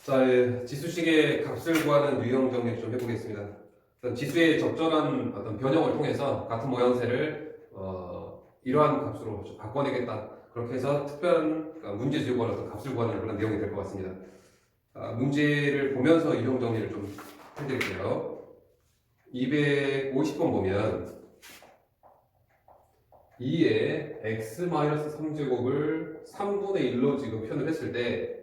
자, 지수식의 값을 구하는 유형 정리를 좀 해보겠습니다. 일단 지수의 적절한 어떤 변형을 통해서 같은 모양새를 이러한 값으로 좀 바꿔내겠다. 그렇게 해서 특별한 문제 제공하는 어떤 값을 구하는 그런 내용이 될 것 같습니다. 문제를 보면서 유형 정리를 좀 해드릴게요. 250번 보면 2의 x-3제곱을 3분의 1로 지금 표현을 했을 때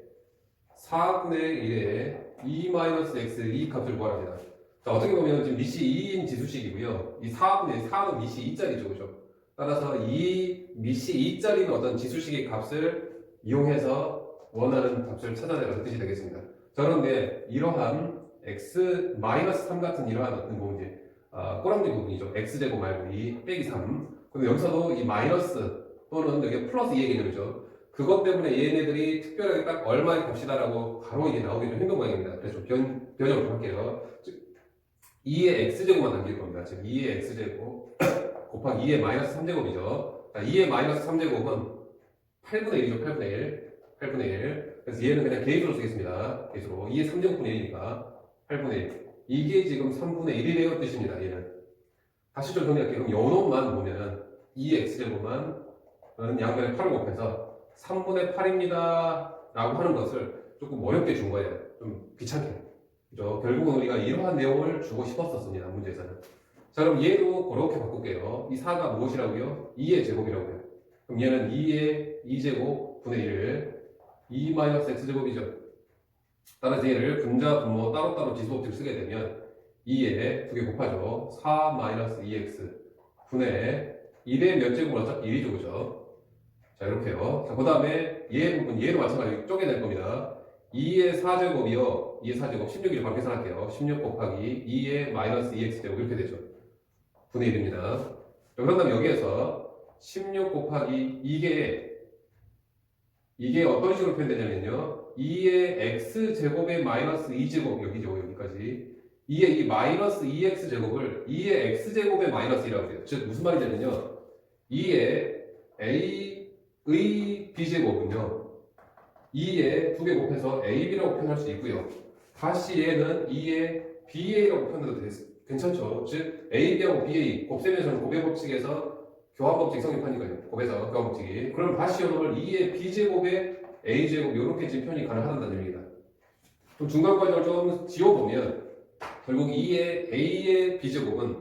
4분의 1에 2-x 이 값을 구하랍니다. 자, 어떻게 보면 지금 미시 2인 지수식이고요. 이 4분의 4는 미시 2짜리죠, 그죠? 따라서 이 미시 2짜리는 어떤 지수식의 값을 이용해서 원하는 값을 찾아내라는 뜻이 되겠습니다. 자, 그런데 이러한 x-3 같은 이러한 어떤 부분이 꼬랑지 부분이죠. x제곱 말고 이 빼기 3. 근데 여기서도 이 마이너스 또는 여기 플러스 2의 개념이죠. 그것 때문에 얘네들이 특별하게 딱 얼마의 값이다라고 바로 이게 나오게 좀 힘든 모양입니다. 그래서 좀 변형을 좀 할게요. 즉 2의 x제곱만 남길 겁니다. 즉 2의 x제곱 곱하기 2의 마이너스 3제곱이죠. 2의 마이너스 3제곱은 8분의 1이죠. 8분의 1. 8분의 1. 그래서 얘는 그냥 개수로 쓰겠습니다. 개수로. 2의 3제곱분의 1이니까 8분의 1. 이게 지금 3분의 1이래요 뜻입니다. 얘는. 다시 좀 정리할게요. 그럼 요 놈만 보면 2의 x제곱만 양변에 8을 곱해서 3분의 8입니다. 라고 하는 것을 조금 어렵게 준 거예요. 좀 귀찮게. 그죠? 결국은 우리가 이러한 내용을 주고 싶었었습니다. 문제에서는. 자, 그럼 얘도 그렇게 바꿀게요. 이 4가 무엇이라고요? 2의 제곱이라고요. 그럼 얘는 2의 2제곱 분의 1. 2-x제곱이죠. 따라서 얘를 분자, 분모 따로따로 지수법칙을 쓰게 되면 2에 두 개 곱하죠. 4-2x 분의 1의 몇 제곱은 어차피 1이죠. 그죠? 자, 이렇게요. 자, 그 다음에 얘 부분, 얘도 마찬가지로 쪼개낼 겁니다. 2의 4제곱이요. 2의 4제곱, 16을 바로 계산할게요. 16 곱하기 2의 마이너스 2x제곱 이렇게 되죠. 분의 1입니다. 자, 그런 다음에 여기에서 16 곱하기 이게 어떤 식으로 표현되냐면요. 2의 x제곱의 마이너스 2제곱, 여기죠. 여기까지. 2의 이 마이너스 2x제곱을 2의 x제곱의 마이너스 2라고 해요. 즉, 무슨 말이냐면요. 2의 a의 b제곱은요. 2에 두 개 곱해서 ab라고 표현할 수 있고요. 다시 얘는 2의 ba라고 표현해도 괜찮죠. 즉 ab하고 ba 곱셈에서는 곱의 법칙에서 교환 법칙 성립하니까요. 곱에서 교환 법칙이. 그럼 다시 이놈을 2의 b제곱의 a제곱 이렇게 지금 표현이 가능하다는 얘기입니다. 그럼 중간 과정을 좀 지워보면 결국 2의 a의 b제곱은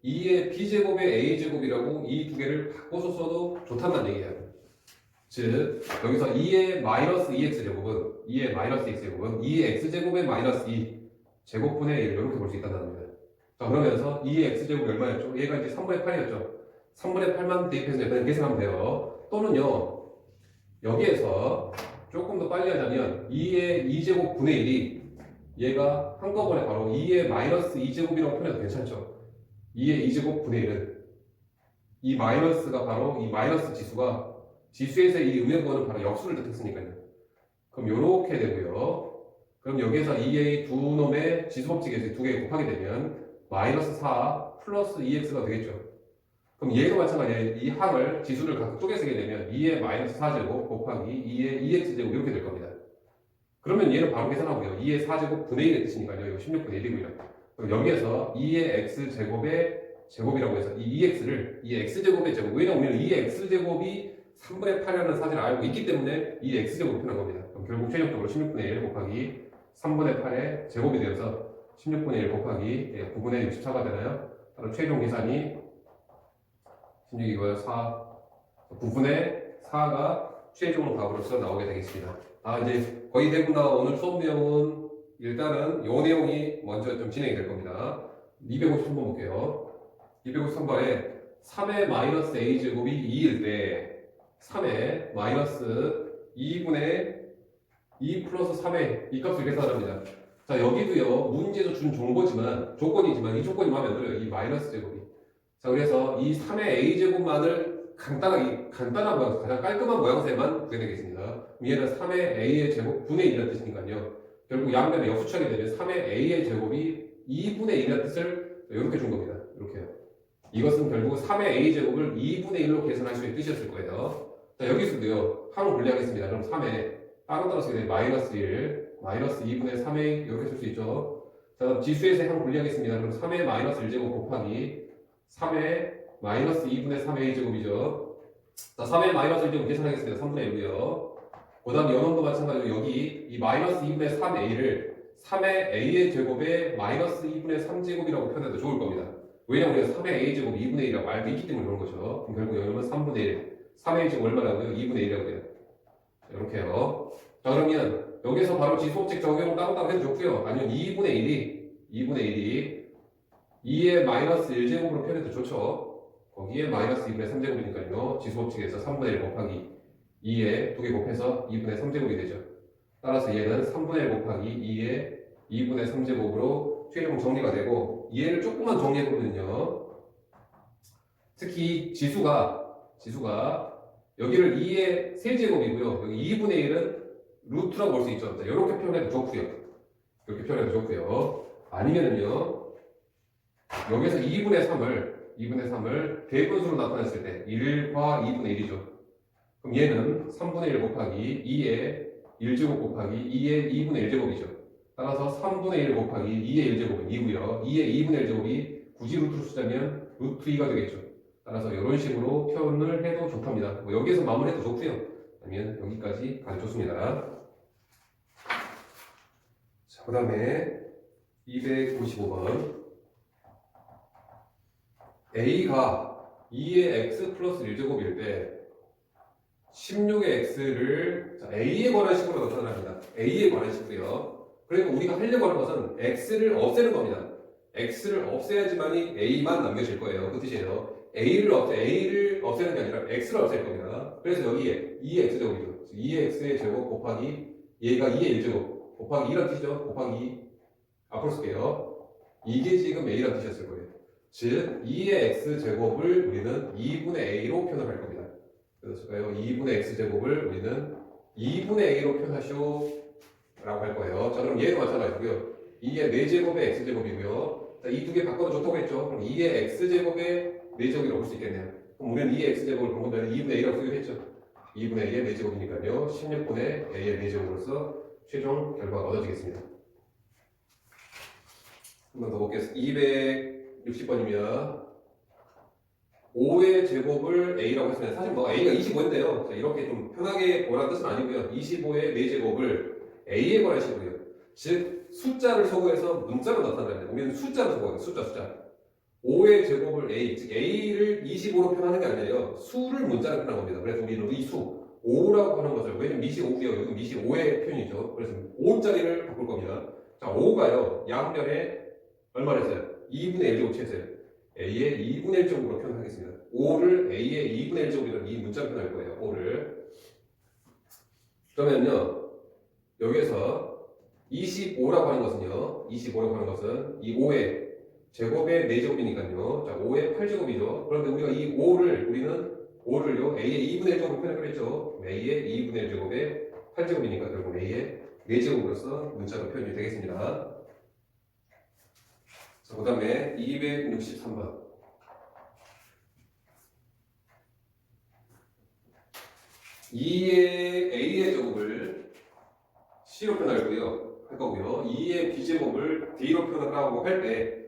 2의 b제곱의 a제곱이라고 이 두 개를 바꿔서 써도 좋다는 얘기예요. 즉 여기서 2의 마이너스 2x제곱은 2의 마이너스 x제곱은 2의 x제곱의 마이너스 2 제곱분의 1 이렇게 볼 수 있다는 겁니다. 자, 그러면서 2의 x제곱이 얼마였죠? 얘가 이제 3분의 8이었죠. 3분의 8만 대입해서 그냥 계산하면 돼요. 또는요 여기에서 조금 더 빨리 하자면 2의 2제곱 분의 1이 얘가 한꺼번에 바로 2의 마이너스 2제곱이라고 표현해도 괜찮죠. 2의 2제곱 분의 1은 이 마이너스가 바로 이 마이너스 지수가 지수에서 이 음역원은 바로 역수를 뜻했으니까요. 그럼 요렇게 되고요. 그럼 여기에서 2의 두 놈의 지수법칙에서 두 개 곱하게 되면 마이너스 4 플러스 2x가 되겠죠. 그럼 얘도 마찬가지예요. 이 항을 지수를 각각 쪼개 쓰게 되면 2의 마이너스 4제곱 곱하기 2의 2x제곱 이렇게 될 겁니다. 그러면 얘는 바로 계산하고요. 2의 4제곱 분의 1의 뜻이니까요. 이거 16분의 1이고요. 그럼 여기에서 2의 x제곱의 제곱이라고 해서 이 2x를 2의 x제곱의 제곱. 왜냐면 우리는 2의 x제곱이 3분의 8이라는 사실을 알고 있기 때문에 이 x제곱을 표현한 겁니다. 그럼 결국 최종적으로 16분의 1 곱하기 3분의 8의 제곱이 되어서 16분의 1 곱하기 9분의 64가 되나요? 바로 최종 계산이 16이고요. 9분의 4가 최종으로 답으로서 나오게 되겠습니다. 이제 거의 대부분 오늘 수업 내용은 일단은 이 내용이 먼저 좀 진행이 될 겁니다. 253번 볼게요. 253번에 3의 마이너스 a제곱이 2일 때 3의 마이너스 2분의 2 플러스 3의 이 값을 계산합니다. 자, 여기도요, 문제에서 준 조건이지만 이 조건이 마음에 들어요. 이 마이너스 제곱이. 자, 그래서 이 3의 a제곱만을 간단한 모양, 가장 깔끔한 모양새만 구해야 되겠습니다. 얘는 3의 a의 제곱 분의 1이라는 뜻이니까요. 결국 양변에 역수처하게 되면 3의 a의 제곱이 2분의 1이라는 뜻을 이렇게 준 겁니다. 이렇게요. 이것은 결국 3의 a제곱을 2분의 1로 계산할 수 있는 뜻이었을 거예요. 자, 여기서도요, 항을 분리하겠습니다. 그럼 3에 따로 쓰게 되면 마이너스 1 마이너스 2분의 3a 이렇게 쓸 수 있죠. 자, 그럼 지수에서 한 분리하겠습니다. 그럼 3의 마이너스 1제곱 곱하기 3의 마이너스 2분의 3a 제곱이죠. 자, 3의 마이너스 1제곱 계산하겠습니다. 3분의 1이고요. 그 다음 연원도 마찬가지로 여기 이 마이너스 2분의 3a를 3의 a의 제곱에 마이너스 2분의 3제곱이라고 표현해도 좋을 겁니다. 왜냐면 우리가 3의 a 제곱 2분의 1이라고 알고 있기 때문에 그런 거죠. 그럼 결국 여기는 3분의 1. 3a 제곱 얼마라고요? 2분의 1이라고 해요. 이렇게요. 자, 그러면 여기서 바로 지수법칙 적용을 따로따로 해도 좋고요. 아니면 2분의 1이 2의 마이너스 1제곱으로 표현해도 좋죠. 거기에 마이너스 2분의 3제곱이니까요. 지수법칙에서 3분의 1 곱하기 2에 2개 곱해서 2분의 3제곱이 되죠. 따라서 얘는 3분의 1 곱하기 2에 2분의 3제곱으로 최종 정리가 되고 얘를 조금만 정리해보면요. 특히 지수가 여기를 2의 세제곱이고요. 여기 2분의 1은 루트라고 볼 수 있죠. 자, 이렇게 표현해도 좋고요. 이렇게 표현해도 좋고요. 아니면은요. 여기서 2분의 3을 대분수로 나타냈을 때 1과 2분의 1이죠. 그럼 얘는 3분의 1 곱하기 2의 1제곱 곱하기 2의 2분의 1제곱이죠. 따라서 3분의 1 곱하기 2의 1제곱은 2고요. 2의 2분의 1제곱이 굳이 루트로 쓰자면 루트 2가 되겠죠. 따라서 이런 식으로 표현을 해도 좋답니다. 뭐 여기에서 마무리해도 좋고요. 아니면 여기까지 가도 좋습니다. 자, 그 다음에 295번 a가 2의 x 플러스 1제곱일 때 16의 x를 a에 관한 식으로 나타납니다. a에 관한 식으로요. 그러니까 우리가 하려고 하는 것은 x를 없애는 겁니다. x를 없애야지만이 a만 남겨질 거예요. 그 뜻이에요. a를 없애는 게 아니라 x를 없앨 겁니다. 그래서 여기에 2의 x제곱이죠. 2의 x의 제곱 곱하기 얘가 2의 1제곱 곱하기 2란 뜻이죠. 곱하기 2 앞으로 쓸게요. 이게 지금 a란 뜻이었을 거예요. 즉 2의 x제곱을 우리는 2분의 a로 표현을 할 겁니다. 그래서 2분의 x제곱을 우리는 2분의 a로 표현하시오 라고 할 거예요. 자, 그럼 얘도 마찬가지고요. 2의 4제곱의 x제곱이고요. 자, 이 두 개 바꿔도 좋다고 했죠. 그럼 2의 x제곱의 4제곱이라고 볼 수 있겠네요. 그럼 우리는 2의 x제곱을 방금 전에 2분의 a라고 쓰기로 했죠. 2분의 a의 4제곱이니까요. 16분의 a의 4제곱으로서 최종 결과가 얻어지겠습니다. 한 번 더 볼겠습니다. 260번입니다. 5의 제곱을 a라고 했으면 사실 뭐 a가 25인데요. 자, 이렇게 좀 편하게 보라는 뜻은 아니고요. 25의 4제곱을 a에 관한 식으로요. 즉 숫자를 소거해서 문자로 나타내는 우리는 숫자를 소거해요. 숫자. 5의 제곱을 a, 즉 a를 25로 표현하는 게 아니에요. 수를 문자로 표현한 겁니다. 그래서 우리는 이 수 5라고 하는 것을 왜냐면 미시 5고요. 여기 미시 5의 표현이죠. 그래서 5짜리를 바꿀 겁니다. 자, 5가요. 양변에 얼마를 했어요? 2분의 1 제곱 채했어요. a의 2분의 1 제곱으로 표현하겠습니다. 5를 a의 2분의 1 제곱이라는 이 문자로 표현할 거예요. 5를. 그러면요. 여기에서 25라고 하는 것은요. 25라고 하는 것은 이 5의 제곱의 4제곱이니까요. 자, 5의 8제곱이죠. 그런데 우리가 이 5를요. a의 2분의 1 제곱으로 표현을 했죠. a의 2분의 1 제곱의 8제곱이니까 결국 a의 4제곱으로서 문자로 표현이 되겠습니다. 자, 그 다음에 263번. a의 제곱을 c로 표현할 거고요. 2의 b제곱을 d로 표현하라고 할 때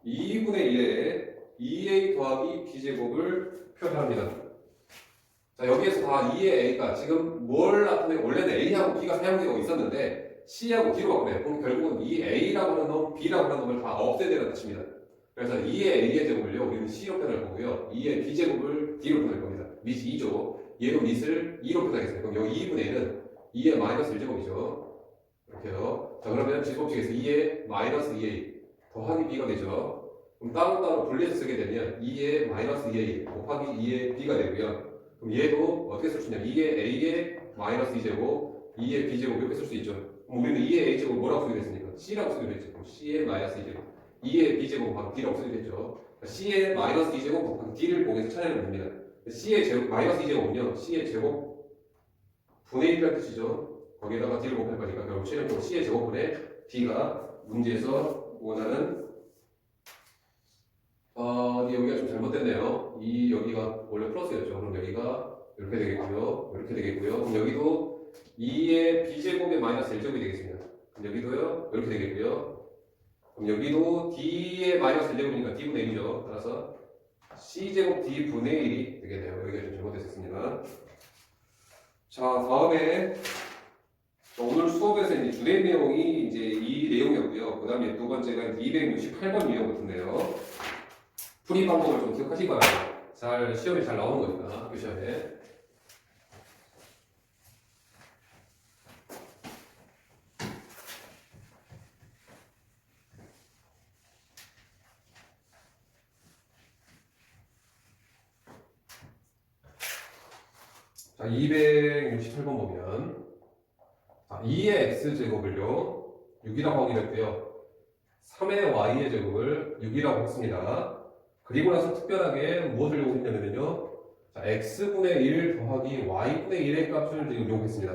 2분의 1에 2a 더하기 b제곱을 표현합니다. 자, 여기에서 다 2의 a가 지금 뭘 나타내고 원래는 a하고 b가 사용되고 있었는데 c하고 d로 바꾸네요. 그럼 결국은 이 a라고 하는 놈, b라고 하는 놈을 다 없애야 되는 뜻입니다. 그래서 2의 a의 제곱을요, 우리는 c로 표현할 거고요. 2의 b제곱을 d로 표현할 겁니다. 밑이 2죠. 얘도 밑을 2로 표현하겠습니다. 그럼 여기 2분의 1은 2의 마이너스 1제곱이죠. 이렇게요. 자, 그러면 지수법칙에서 2의 마이너스 2a 더하기 b가 되죠. 그럼 따로따로 분리해서 쓰게 되면 2의 마이너스 2a 곱하기 2의 b가 되고요. 그럼 얘도 어떻게 쓸 수 있냐면 2의 a의 마이너스 2제곱, 2의 b제곱 이렇게 쓸 수 있죠. 그럼 우리는 2의 a제곱 뭐라고 쓰기로 했습니까? c라고 쓰기로 했죠. 그럼 c의 마이너스 2제곱, 2의 b제곱 곱하기 d라고 쓰기로 했죠. c의 마이너스 2제곱 곱하기 d를 보기에서 찾아내면 됩니다. c의 제곱, 마이너스 2제곱은요, c의 제곱 분의 1이라는 뜻이죠. 거기에다가 d를 곱할 거니까 결국 최종적으로 c의 제곱분의 d가 문제에서 원하는 여기가 좀 잘못됐네요. 여기가 원래 플러스였죠. 그럼 여기가 이렇게 되겠고요. 이렇게 되겠고요. 그럼 여기도 2의 b제곱의 마이너스 1제곱이 되겠습니다. 여기도요. 이렇게 되겠고요. 그럼 여기도 D의 마이너스 1제곱이니까 D분의 1이죠. 따라서 C제곱 D분의 1이 되겠네요. 여기가 좀 잘못됐었습니다. 자, 다음에 오늘 수업에서 이제 주된 내용이 이제 이 내용이었고요. 그 다음에 두 번째가 268번 유형 같은데요. 풀이 방법을 좀 기억하시기 바랍니다. 잘 시험에 잘 나오는 거니까 학교 시험에. 자, 268번 보면 2의 x제곱을요 6이라고 확인했고요 3의 y의 제곱을 6이라고 했습니다. 그리고 나서 특별하게 무엇을 요구했냐면요 자, x분의 1 더하기 y분의 1의 값을 지금 요구했습니다.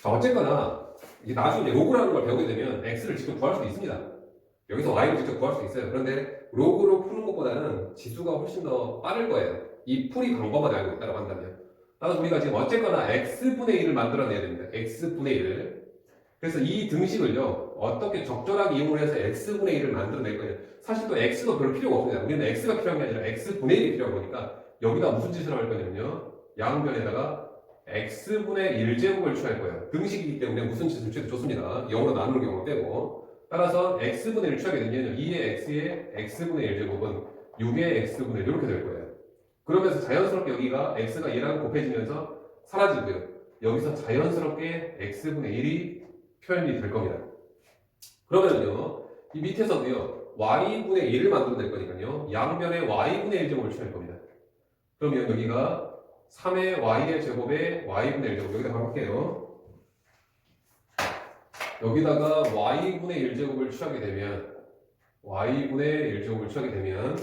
자, 어쨌거나 이게 나중에 로그라는 걸 배우게 되면 x를 직접 구할 수도 있습니다. 여기서 y를 직접 구할 수 있어요. 그런데 로그로 푸는 것보다는 지수가 훨씬 더 빠를 거예요. 이 풀이 방법만 알고 있다고 한다면. 따라서 우리가 지금 어쨌거나 x분의 1을 만들어내야 됩니다. x분의 1을. 그래서 이 등식을요 어떻게 적절하게 이용을 해서 x분의 1을 만들어낼 거냐. 사실 또 x도 별 필요가 없습니다. 우리는 x가 필요한 게 아니라 x분의 1이 필요한 거니까 여기다 무슨 짓을 할 거냐면요 양변에다가 x분의 1제곱을 취할 거예요. 등식이기 때문에 무슨 짓을 취해도 좋습니다. 0으로 나누는 경우가 빼고. 따라서 x분의 1을 취하게 되면 2의 x의 x분의 1제곱은 6의 x분의 1 이렇게 될 거예요. 그러면서 자연스럽게 여기가 x가 얘랑 곱해지면서 사라지고요. 여기서 자연스럽게 x분의 1이 표현이 될 겁니다. 그러면요, 이 밑에서도요, y분의 1을 만들어낼 거니까요, 양변에 y분의 1제곱을 취할 겁니다. 그러면 여기가 3의 y의 제곱에 y분의 1제곱, 여기다 바로 할게요. 여기다가 y분의 1제곱을 취하게 되면, y분의 1제곱을 취하게 되면,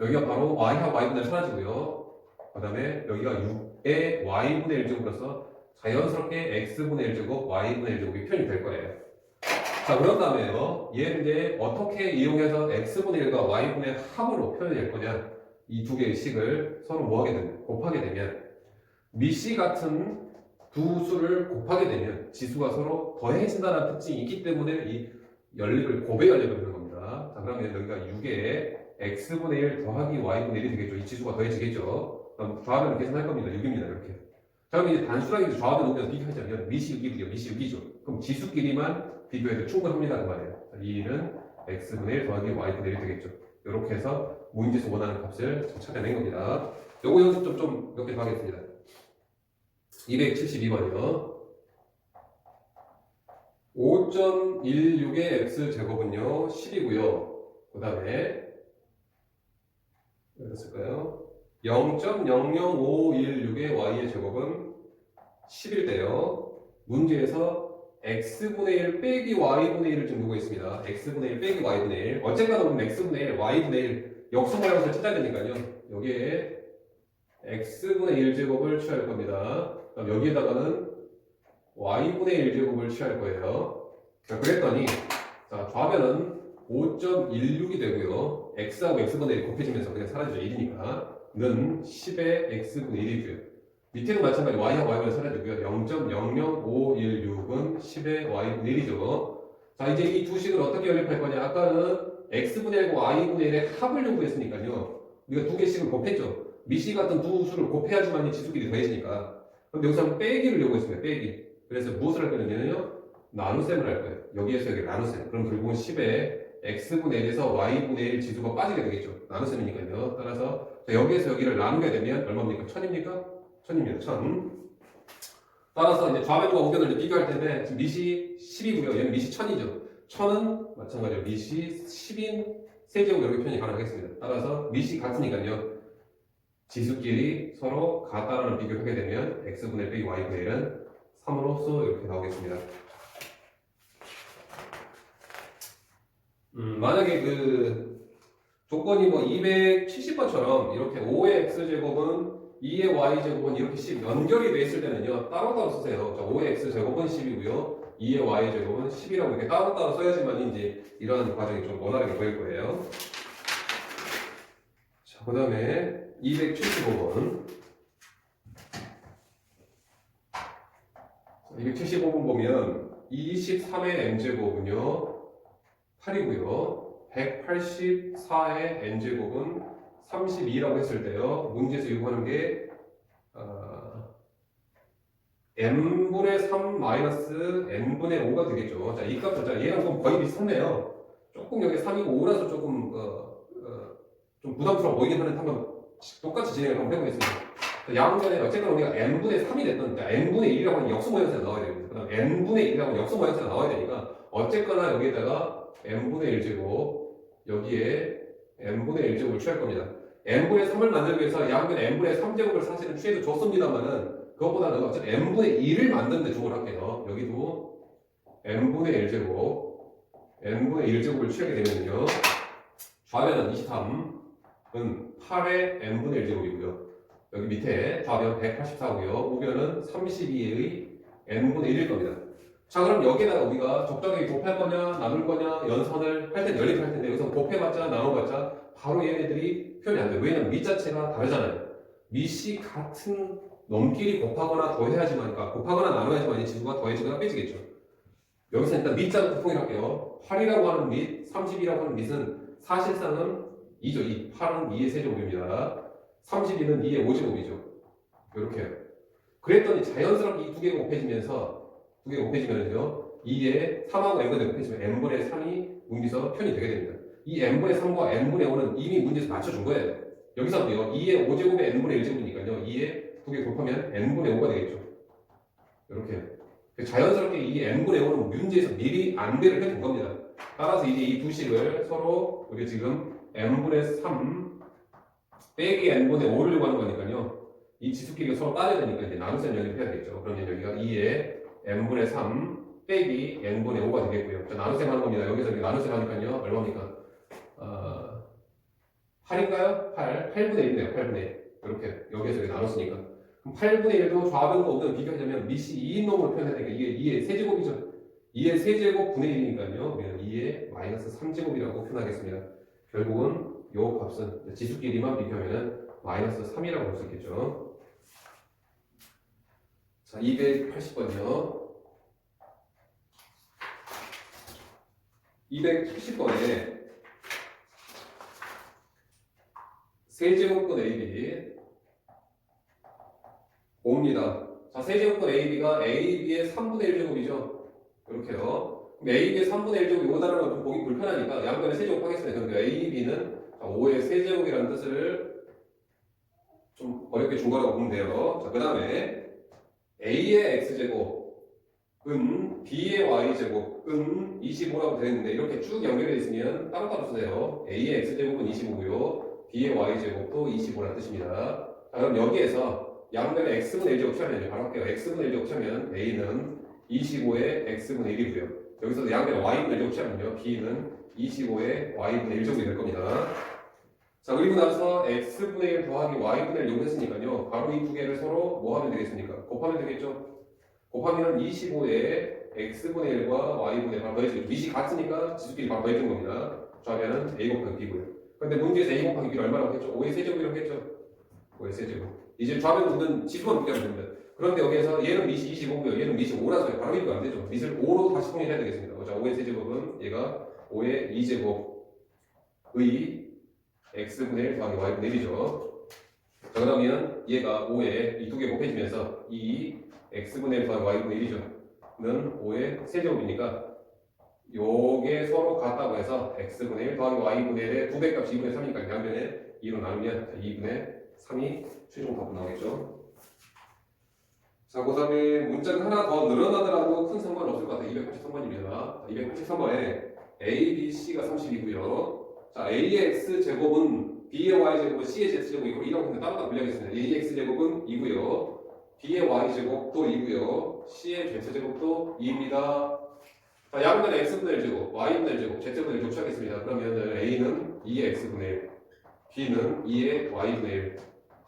여기가 바로 y하고 y분의 1 사라지고요. 그 다음에 여기가 6의 y분의 1제곱으로서 자연스럽게 x분의 1제곱, y분의 1제곱이 표현이 될 거예요. 자, 그런 다음에요. 얘를 이제 어떻게 이용해서 x분의 1과 y분의 합으로 표현될 거냐. 이 두 개의 식을 서로 뭐 하게 되면, 곱하게 되면, 미시 같은 두 수를 곱하게 되면 지수가 서로 더해진다는 특징이 있기 때문에 이 연립을 곱의 연립을 하는 겁니다. 자, 그러면 여기가 6의 x분의 1 더하기 y분의 1이 되겠죠. 이 지수가 더해지겠죠. 그럼 좌변을 계산할 겁니다. 6입니다. 이렇게. 자, 그럼 이제 단순하게 좌변 오면 비교하자면 미시 6이고요. 미시 6이죠. 그럼 지수끼리만 비교해도 충분합니다. 그 말이에요. 자, 이 1은 x분의 1 더하기 y분의 1이 되겠죠. 이렇게 해서 무인지수 원하는 값을 찾아낸 겁니다. 요거 연습 좀 몇 개 더 하겠습니다. 272번이요. 5.16의 x제곱은요 10이고요. 그 다음에 어떻을까요? 0.00516의 y의 제곱은 10일 때요. 문제에서 x분의 1 빼기 y분의 1을 좀 요구했습니다. x분의 1 빼기 y분의 1. 어쨌거나 보면 x분의 1, y분의 1 역수모양을 찾아야 되니까요. 여기에 x분의 1제곱을 취할 겁니다. 그럼 여기에다가는 y분의 1제곱을 취할 거예요. 자, 그랬더니 자, 좌변은 5.16이 되고요. x하고 x분의 1 곱해지면서 그냥 사라지죠. 1이니까 는 10의 x분의 1이고요. 밑에는 마찬가지로 y하고 y분의 사라지고요. 0.00516은 10의 y분의 1이죠. 자, 이제 이 두 식을 어떻게 연립할 거냐. 아까는 x분의 1과 y분의 1의 합을 요구했으니까요. 우리가 두 개씩을 곱했죠. 미시 같은 두 수를 곱해야지만 이 지수끼리 더해지니까. 그럼 여기서 한번 빼기를 요구했습니다. 빼기. 그래서 무엇을 할 거냐면요. 나눗셈을 할 거예요. 여기에서 여기 나눗셈. 그럼 결국은 10에 x분의 1에서 y분의 1 지수가 빠지게 되겠죠. 나눗셈이니까요. 따라서 여기에서 여기를 나누게 되면 얼마입니까? 1000입니까? 1000입니다. 1000. 따라서 이제 좌변과 우변을 이제 비교할 때는 지금 미시 10이고요. 얘는 미시 1000이죠. 1000은 마찬가지로 미시 10인 세제곱 이렇게 표현이 가능하겠습니다. 따라서 미시 같으니까요. 지수끼리 서로 같다라는 비교를 하게 되면 x분의 1 빼기 y분의 1은 3으로서 이렇게 나오겠습니다. 만약에 그 조건이 뭐 270번처럼 이렇게 5의 x제곱은 2의 y제곱은 이렇게 10 연결이 돼 있을 때는요 따로따로 쓰세요. 자, 5의 x제곱은 10이고요 2의 y제곱은 10이라고 이렇게 따로따로 써야지만 이제 이런 과정이 좀 원활하게 보일 거예요. 자, 그 다음에 275번 275번 보면 23의 n제곱은요 8이고요. 184의 n제곱은 32라고 했을 때요. 문제에서 요구하는 게 n분의 3 마이너스 n분의 5가 되겠죠. 자, 이 값은 자, 얘랑 좀 거의 비슷하네요. 조금 여기 3이고 5라서 조금 좀 부담스러워 보이긴 하는데 한번 똑같이 진행을 한번 해보겠습니다. 양변에 어쨌든 우리가 n분의 3이 됐든 n분의 1이라고 하는 역수 모양새가 나와야 됩니다. 그다음 n분의 1이라고 하는 역수 모양새가 나와야 되니까 어쨌거나 여기에다가 n분의 1제곱 여기에 n분의 1제곱을 취할 겁니다. n분의 3을 만들기 위해서 양변 n분의 3제곱을 사실은 취해도 좋습니다만은 그것보다는 어쨌든 n분의 2를 만드는데 주목을 할게요. 여기도 n분의 1제곱 n분의 1제곱을 취하게 되면요 좌변은 23은 8의 n분의 1제곱이고요. 여기 밑에 좌변 184고요. 우변은 32의 n분의 1일 겁니다. 자, 그럼 여기에다가 우리가 적정하게 곱할 거냐, 나눌 거냐, 연산을 할 때 연립을 할 텐데 여기서 곱해봤자, 나눠봤자 바로 얘네들이 표현이 안 돼요. 왜냐면 밑 자체가 다르잖아요. 밑이 같은 놈끼리 곱하거나 더해야지만, 그러니까 곱하거나 나눠야지만 이 지수가 더해지거나 빼지겠죠. 여기서 일단 밑자부터 통일할게요. 8이라고 하는 밑, 30이라고 하는 밑은 사실상은 2죠. 2. 8은 2의 세제곱입니다. 32는 2의 5제곱이죠. 이렇게. 그랬더니 자연스럽게 이 두 개가 곱해지면서, 두 개가 곱해지면요, 2의 3하고 n분의 곱해지면 n분의 3이 문제에서 표현이 되게 됩니다. 이 n분의 3과 n분의 5는 이미 문제에서 맞춰준 거예요. 여기서도요, 2의 5제곱에 n분의 1제곱이니까요, 2의 두 개 곱하면 n분의 5가 되겠죠. 이렇게. 자연스럽게 이 n분의 5는 문제에서 미리 안배를 해둔 겁니다. 따라서 이제 이 두 식을 서로 우리 지금 n분의 3 빼기 n분의 5를 요구하는 거니까요. 이 지수끼리가 서로 따져야 되니까 이제 나눗셈 연립해야 되겠죠. 그러면 여기가 2의 n분의 3 빼기 n분의 5가 되겠고요. 자, 나눗셈 하는 겁니다. 여기서 이렇게 나눗셈 하니까요. 얼마입니까? 8인가요? 8. 8분의 1이네요. 8분의 1. 이렇게 여기에서 이렇게 나눴으니까. 그럼 8분의 1도 좌변과 우변 비교하자면 밑이 2인 놈으로 표현해야 되니까 이게 2의 세제곱이죠. 2의 세제곱 분의 1이니까요. 우리는 2의 마이너스 3제곱이라고 표현하겠습니다. 결국은 요 값은 지수끼리만 비교하면 마이너스 3이라고 볼 수 있겠죠. 자, 280번이요. 280번에 세제곱근 AB 5입니다. 자, 세제곱근 AB가 AB의 3분의 1제곱이죠. 이렇게요. 그럼 AB의 3분의 1제곱 요 단어는 좀 보기 불편하니까 양변에 세제곱 하겠습니다. 그런데 AB는 5의 세제곱이라는 뜻을 좀 어렵게 준 거라고 보면 돼요. 자, 그 다음에 A의 X제곱은 B의 Y제곱은 25라고 되어 있는데 이렇게 쭉 연결되어 있으면 따로따로 쓰세요. A의 X제곱은 25고요. B의 Y제곱도 25라는 뜻입니다. 자, 그럼 여기에서 양변에 X분의 1제곱 취하면 바로 할게요. X분의 1제곱 취하면 A는 25의 X분의 1이고요. 여기서도 양변에 Y분의 1제곱 취하면요. B는 25의 Y분의 1제곱이 될 겁니다. 자, 그리고 나서 X분의 1 더하기 Y분의 1 요구했으니까요. 바로 이 두 개를 서로 뭐 하면 되겠습니까? 곱하면 되겠죠? 곱하면 25의 X분의 1과 Y분의 1 바로 더해지죠. 밑이 같으니까 지수끼리 바로 더해주는 겁니다. 좌변은 A 곱하기 B고요. 근데 문제에서 A 곱하기 B를 얼마라고 했죠? 5의 세제곱이라고 했죠? 5의 세제곱. 이제 좌변 우변 지수만 비교하면 됩니다. 그런데 여기에서 얘는 밑이 25고요. 얘는 밑이 5라서 바로 비교가 안 되죠. 밑을 5로 다시 통일해야 되겠습니다. 자, 5의 세제곱은 얘가 5의 2제곱의 X분의 1 더하기 Y분의 1이죠. 자, 그러면 얘가 5에 이 두 개 곱해지면서 이 X분의 1 더하기 Y분의 1이죠.는 5의 세제곱이니까 요게 서로 같다고 해서 X분의 1 더하기 Y분의 1의 두 배 값이 2분의 3이니까 양변에 2로 나누면 2분의 3이 최종 답으로 나오겠죠. 자, 고3에 문자가 하나 더 늘어나더라도 큰 상관은 없을 것 같아요. 283번입니다. 283번에 A, B, C가 30이고요. 자, A의 X제곱은 B의 Y제곱은 C의 Z제곱이고 이라고 했는데 따로 분리하겠습니다. A의 X제곱은 2고요. B의 Y제곱도 2고요. C의 Z제곱도 2입니다. 자, 양변에 X분의 1제곱, Y분의 1제곱, Z분의 1제곱 취하겠습니다. 그러면 A는 2의 X분의 1, B는 2의 Y분의 1,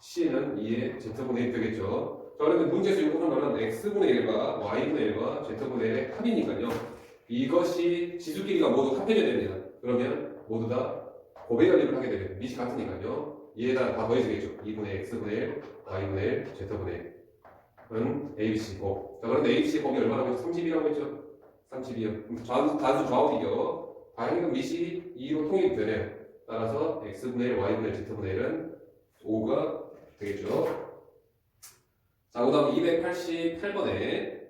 C는 2의 Z분의 1 되겠죠. 자, 그런데 문제에서 요구하는 거는 X분의 1과 Y분의 1과 Z분의 1의 합이니까요. 이것이 지수끼리가 모두 합해져야 됩니다. 그러면 모두 다 곱의 연립을 하게 되면 밑이 같으니까요. 얘에다 다 더해지겠죠. 2분의 X분의 1, Y분의 1, Z분의 1은 ABC 곱. 자, 그런데 ABC 곱이 얼마라고 했죠? 30이라고 했죠. 32요. 단수 좌우 비교. 다행히 밑이 2로 통일이 되네요. 따라서 x분의 1, y분의 1, z분의 1은 5가 되겠죠. 자, 그 다음 288번에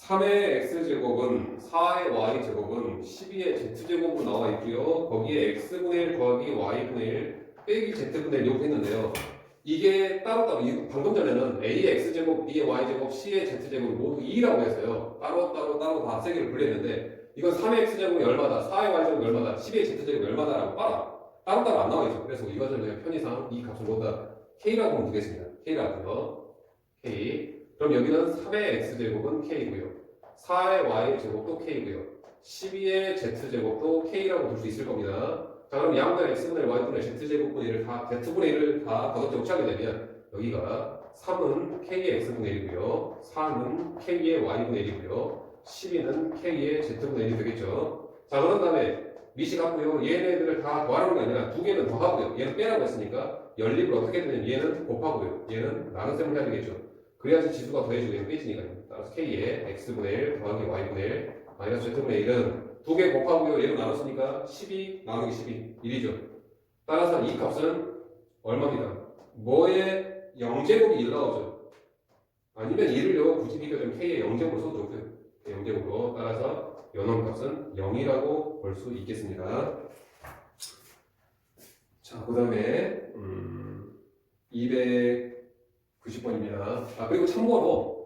3의 x제곱은 4의 y제곱은 12의 z제곱으로 나와 있고요. 거기에 x분의 1 더하기 y분의 1 빼기 z분의 1 요구했는데요. 이게 따로따로 방금 전에는 a의 x제곱, b의 y제곱, c의 z제곱을 모두 2라고 했어요. 따로따로 다 세 개를 분리했는데 이건 3의 x제곱이 얼마다, 4의 y제곱이 얼마다, 10의 z제곱이 얼마다라고 따로따로 안 나와 있죠. 그래서 이것을 그냥 편의상 이 값을 모두 다 k라고 하면 되겠습니다. k라고요. k. 그럼 여기는 3의 x제곱은 k고요. 4의 y제곱도 k고요. 12의 z제곱도 k라고 둘 수 있을 겁니다. 자, 그럼 양변 x분의 1, y분의 1, z제곱분의 1을 다, z분의 1을 다 거듭제곱 취하게 되면 여기가 3은 k의 x분의 1이고요. 4는 k의 y분의 1이고요. 12는 k의 z분의 1이 되겠죠. 자, 그런 다음에 밑이 같고요. 얘네들을 다 더하는 게 아니라 두 개는 더하고요. 얘는 빼라고 했으니까 연립을 어떻게 되냐면 얘는 곱하고요. 얘는 나눗셈을 해야 되겠죠. 그래야지 지수가 더해지고 얘는 빼지니까요. 따라서 k의 x분의 1 더하기 y분의 1 마이너스 z분의 1은 두 개 곱하고요. 얘로 나눴으니까 12 나누기 12 1이죠. 따라서 이 값은 얼마입니다. 뭐의 0제곱이 1 나오죠. 아니면 1을요 굳이 비교하면 k의 0제곱으로 써도 좋고요. 0제곱으로 따라서 연원 값은 0이라고 볼 수 있겠습니다. 자, 그 다음에 290번입니다. 아, 그리고 참고로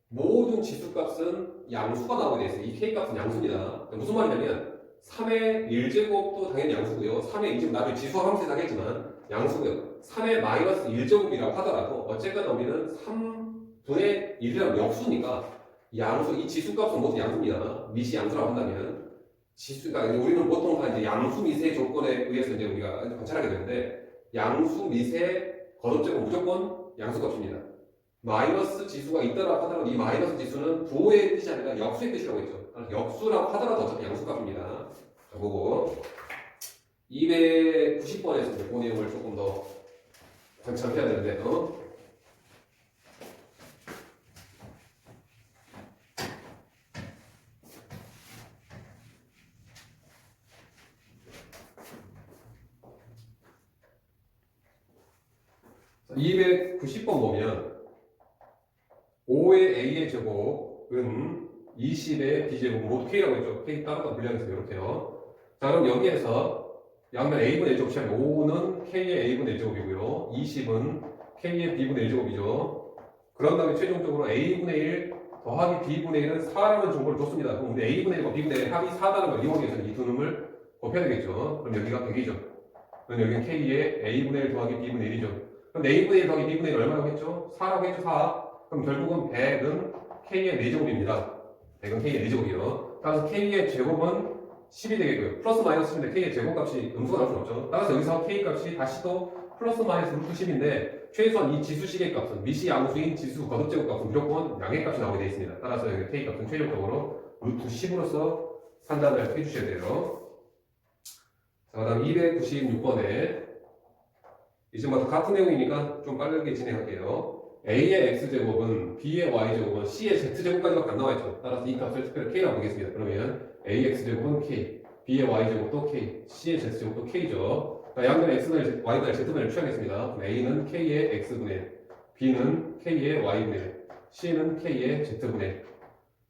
모든 지수값은 양수가 나오게 되어 있어요. 이 k값은 양수입니다. 무슨 말이냐면 3의 1제곱도 당연히 양수고요. 3의 2제곱 나중에 지수하면서 하겠지만 양수고요. 3의 마이너스 1제곱이라고 하더라도 어쨌거나 우리는 3분의 1이라는 역수니까 양수, 이 지수값은 모두 양수입니다. 밑이 양수라고 한다면 지수가 우리는 보통 다 이제 양수 미세 조건에 의해서 이제 우리가 관찰하게 되는데 양수 미세 거듭제곱 무조건 양수값입니다. 마이너스 지수가 있다라고 하더라도 이 마이너스 지수는 부호의 뜻이 아니라 역수의 뜻이라고 했죠. 역수라고 하더라도 어차피 양수값입니다. 자, 보고 290번에서 그 내용을 조금 더 관찰해야 되는데 290번 보면 5의 a의 제곱은 20의 b제곱 모두 k라고 했죠. k 따로따로 분리하면서 이렇게요. 자, 그럼 여기에서 양면 a분의 1제곱 취하면 5는 k의 a분의 1제곱이고요. 20은 k의 b분의 1제곱이죠. 그런 다음에 최종적으로 a분의 1 더하기 b분의 1은 4라는 정보를 줬습니다. 그럼 우리 a분의 1과 b분의 1 합이 4라는 걸 이용하기 위해서 이 두 놈을 곱해야 되겠죠. 그럼 여기가 100이죠. 그럼 여기는 k의 a분의 1 더하기 b분의 1이죠. 그럼 a분의 1 더하기 b분의 1 얼마라고 했죠? 4라고 했죠, 4. 그럼 결국은 100은 k의 4제곱입니다. 100은 k의 4제곱이요. 따라서 k의 제곱은 10이 되겠고요. 플러스 마이너스 10인데 k의 제곱값이 음수가 나올 수는 없죠. 따라서 여기서 k 값이 다시 또 플러스 마이너스 루트 10인데 최소한 이 지수식의 값은 밑이 양수인 지수 거듭제곱 값은 무조건 양의 값이 나오게 되어 있습니다. 따라서 여기 k 값은 최종적으로 루트 10으로서 판단을 해주셔야 돼요. 자, 그 다음 296번에 이제 뭐 같은 내용이니까 좀 빠르게 진행할게요. a의 x제곱은 b의 y제곱은 c의 z제곱까지밖에 안 나와있죠. 따라서 이 값을 특별히 k라고 보겠습니다. 그러면 a의 x제곱은 k, b의 y제곱도 k, c의 z제곱도 k죠. 양변 x분의 y분의 z분의 취하겠습니다. 그럼 a는 k의 x분의 b는 k의 y분의 c는 k의 z분의.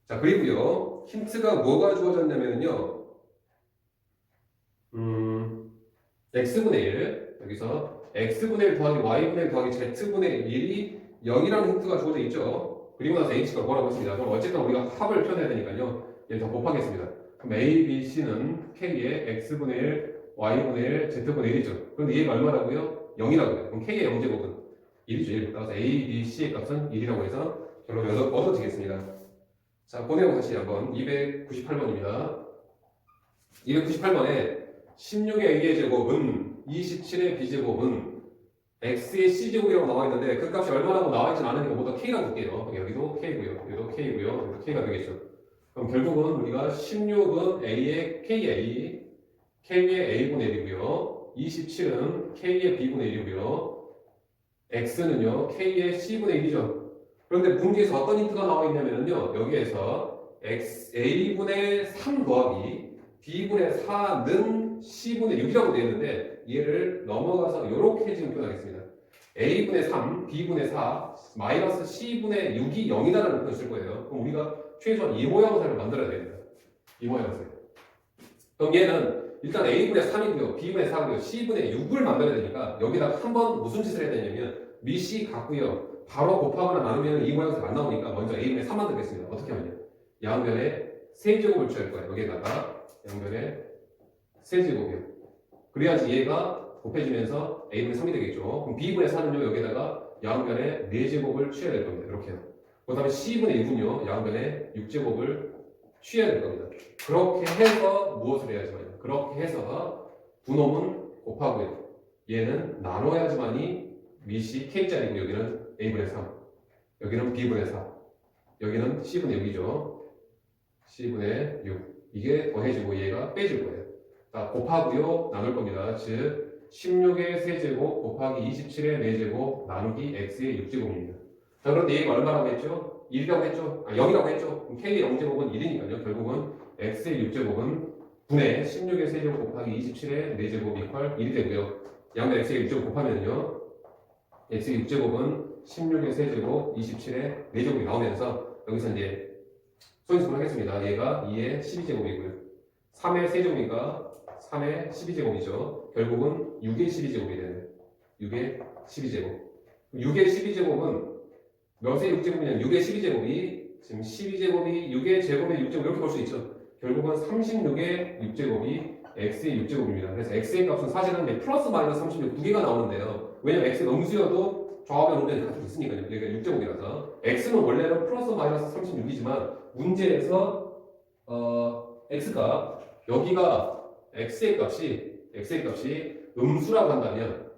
자, 그리고요 힌트가 뭐가 주어졌냐면요 x분의 1 여기서 x분의 1 더하기 y분의 1 더하기 z분의 1이 0이라는 힌트가 주어져 있죠. 그리고 나서 h가 뭐라고 했습니다. 그럼 어쨌든 우리가 합을 표현해야 되니까요. 얘를 더 곱하겠습니다. 그럼 a, b, c는 k의 x분의 1, y분의 1, z분의 1이죠. 그런데 얘가 얼마라고요? 0이라고요. 그럼 k의 0제곱은 1이죠. 1. 따라서 a, b, c의 값은 1이라고 해서 결론이 얻어지겠습니다. 자, 그 내용 다시 한번 298번입니다. 298번에 16의 a의 제곱은 27의 b제곱은 x의 c제곱이라고 나와 있는데 그 값이 얼마라고 나와 있지는 않으니까 모두 k라고 볼게요. 여기도 k고요. 여기도 k고요. 여기도 k가 되겠죠. 그럼 결국은 우리가 16은 a의 ka, k의 a분의 1이고요. 27은 k의 b분의 1이고요. x는요 k의 c분의 1이죠. 그런데 문제에서 어떤 힌트가 나와 있냐면요 여기에서 a분의 3 더하기 b분의 4는 c분의 6이라고 되어 있는데 얘를 넘어가서 이렇게 지금 표현하겠습니다. a분의 3, b분의 4, 마이너스 c분의 6이 0이다라는 표현을 쓸 거예요. 그럼 우리가 최소한 이 모양새를 만들어야 됩니다. 이 모양새. 그럼 얘는 일단 a분의 3이고요, b분의 4고요, c분의 6을 만들어야 되니까 여기다가 한번 무슨 짓을 해야 되냐면 미시 같고요. 바로 곱하거나 나누면 이 모양새가 안 나오니까 먼저 a분의 3 만들겠습니다. 어떻게 하면요? 양변에 세제곱을 취할 거예요. 여기다가 양변에 세제곱이요. 그래야지 얘가 곱해지면서 a분의 3이 되겠죠. 그럼 b분의 4는요 여기다가 양변에 4제곱을 취해야 될 겁니다. 이렇게요. 그 다음에 c분의 6은요 양변에 6제곱을 취해야 될 겁니다. 그렇게 해서 무엇을 해야지만요? 그렇게 해서 두 놈은 곱하고요. 얘는 나눠야지만이 밑이 k짜리고 여기는 a분의 3, 여기는 b분의 4, 여기는 c분의 6이죠. c분의 6. 이게 더해지고 얘가 빼질 거예요. 자, 곱하고요 나눌 겁니다. 즉 16의 세제곱 곱하기 27의 4제곱 나누기 x의 6제곱입니다. 자, 그런데 얘가 얼마라고 했죠? 1이라고 했죠? 0이라고 했죠? 그럼 k의 0제곱은 1이니까요. 결국은 x의 6제곱은 분의 16의 세제곱 곱하기 27의 4제곱 이퀄 1이 되고요. 양변 x의 6제곱 곱하면요. x의 6제곱은 16의 세제곱 27의 4제곱이 나오면서 여기서 이제 소인수분 하겠습니다. 얘가 2의 12제곱이고요. 3의 세제곱이니까 3의 12제곱이죠. 결국은 6의 12제곱이 되는 6의 12제곱. 6의 12제곱은 몇의 6제곱이냐면 6의 12제곱이 지금 12제곱이 6의 제곱의 6제곱 이렇게 볼 수 있죠. 결국은 36의 6제곱이 x의 6제곱입니다. 그래서 x의 값은 사실은 플러스 마이너스 36 두 개가 나오는데요. 왜냐면 x가 음수여도 좌우변 우변이 같이 있으니까요. 여기가 6제곱이라서 x는 원래는 플러스 마이너스 36이지만 문제에서 x가 여기가 x의 값이 음수라고 한다면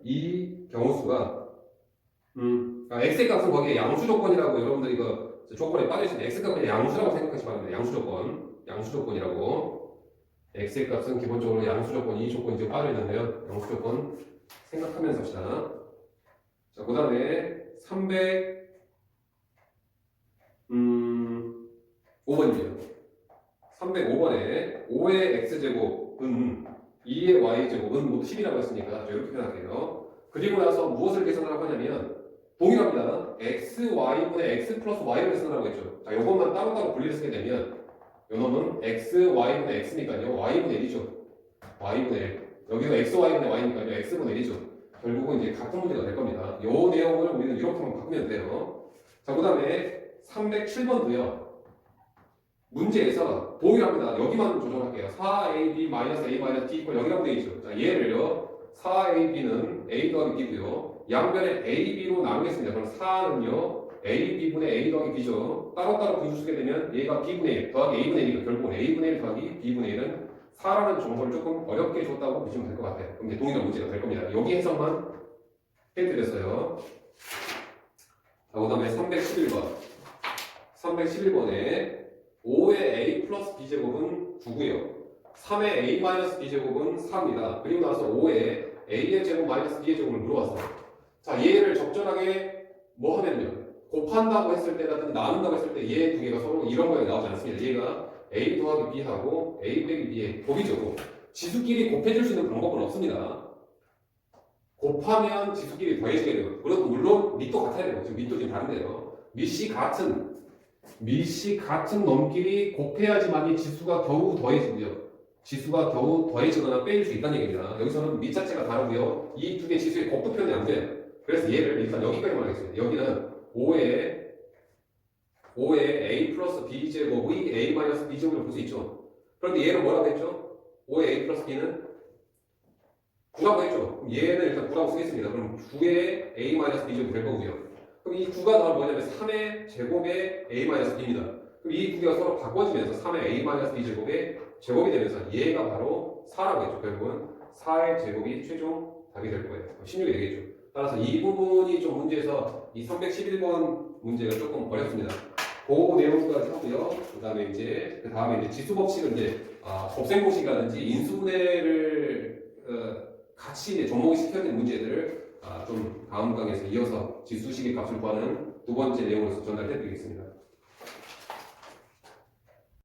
이 경우수가 x의 값은 거기에 양수 조건이라고 여러분들 이거 조건에 빠져있을 때 x값은 그냥 양수라고 생각하시면 됩니다. 양수 조건이라고. x의 값은 기본적으로 양수 조건, 이 조건이 지금 빠져있는데요. 양수 조건 생각하면서 합시다. 자, 그 다음에 305번이에요. 305번에 5의 x제곱은 2의 y제곱은 모두 10이라고 했으니까 이렇게 표현할게요. 그리고 나서 무엇을 계산하라고 하냐면 동일합니다. xy분의 x 플러스 y를 계산하라고 했죠. 자, 이것만 따로따로 분리를 쓰게 되면 요놈은 xy분의 x니까요. y분의 1이죠. y분의 1. 여기서 xy분의 y니까요. x분의 1이죠. 결국은 이제 같은 문제가 될 겁니다. 이 내용을 우리는 이렇게만 바꾸면 돼요. 자, 그 다음에 307번도요. 문제에서 동일합니다. 여기만 조정할게요. 4ab-a-d 이퀄 0이라고 되어 있죠. 자, 얘를요. 4ab는 a 더하기 b고요. 양변에 ab로 나누겠습니다. 그럼 4는요. ab분의 a 더하기 b죠. 따로따로 분수 쓰게 되면 얘가 b분의 1 더하기 a분의 1이니까 결국은 a분의 1 더하기 b분의 1은 4라는 정보를 조금 어렵게 줬다고 보시면 될 것 같아요. 그럼 이제 동일한 문제가 될 겁니다. 여기 해석만 해드렸어요. 자, 그 다음에 311번에 5의 a 플러스 b제곱은 9고요. 3의 a 마이너스 b제곱은 4입니다. 그리고 나서 5의 a의 제곱 마이너스 b의 제곱을 물어봤어요. 자, 얘를 적절하게 뭐 하면요. 곱한다고 했을 때라든지 나눈다고 했을 때 얘 두 개가 서로 이런 거에 나오지 않습니다. 얘가 a 더하기 b하고 a 빼기 b의 곱이죠. 지수끼리 곱해줄 수 있는 방법은 없습니다. 곱하면 지수끼리 더해지게 되고, 그래도 물론 밑도 같아야 되고, 지금 밑도 지금 다른데요. 밑이 같은 놈끼리 곱해야지만 이 지수가 겨우 더해지고요. 지수가 겨우 더해지거나 빼일 수 있다는 얘기입니다. 여기서는 밑 자체가 다르고요. 이 두 개 지수의 곱도 표현이 안 돼요. 그래서 얘를 일단 여기까지만 하겠습니다. 여기는 5의 a 플러스 b제곱의 a 마이너스 b제곱을 볼 수 있죠. 그런데 얘는 뭐라고 했죠? 5의 a 플러스 b는 9라고 했죠. 그럼 얘는 일단 9라고 쓰겠습니다. 그럼 9의 a 마이너스 b제곱이 될 거고요. 그럼 이 9가 나오면 뭐냐면 3의 제곱의 a 마이너스 b입니다. 그럼 이 두 개가 서로 바꿔지면서 3의 a 마이너스 b 제곱의 제곱이 되면서 얘가 바로 4라고 했죠. 결국은 4의 제곱이 최종 답이 될 거예요. 16이 되겠죠. 따라서 이 부분이 좀 문제에서 이 311번 문제가 조금 어렵습니다. 그 내용까지 하고요. 그 다음에 이제 지수 법칙은 이제 곱셈 공식이라든지 인수분해를 같이 이제 접목이 시켜야 되는 문제들을 좀 다음 강에서 이어서 지수식의 값을 구하는 두 번째 내용으로서 전달해 드리겠습니다.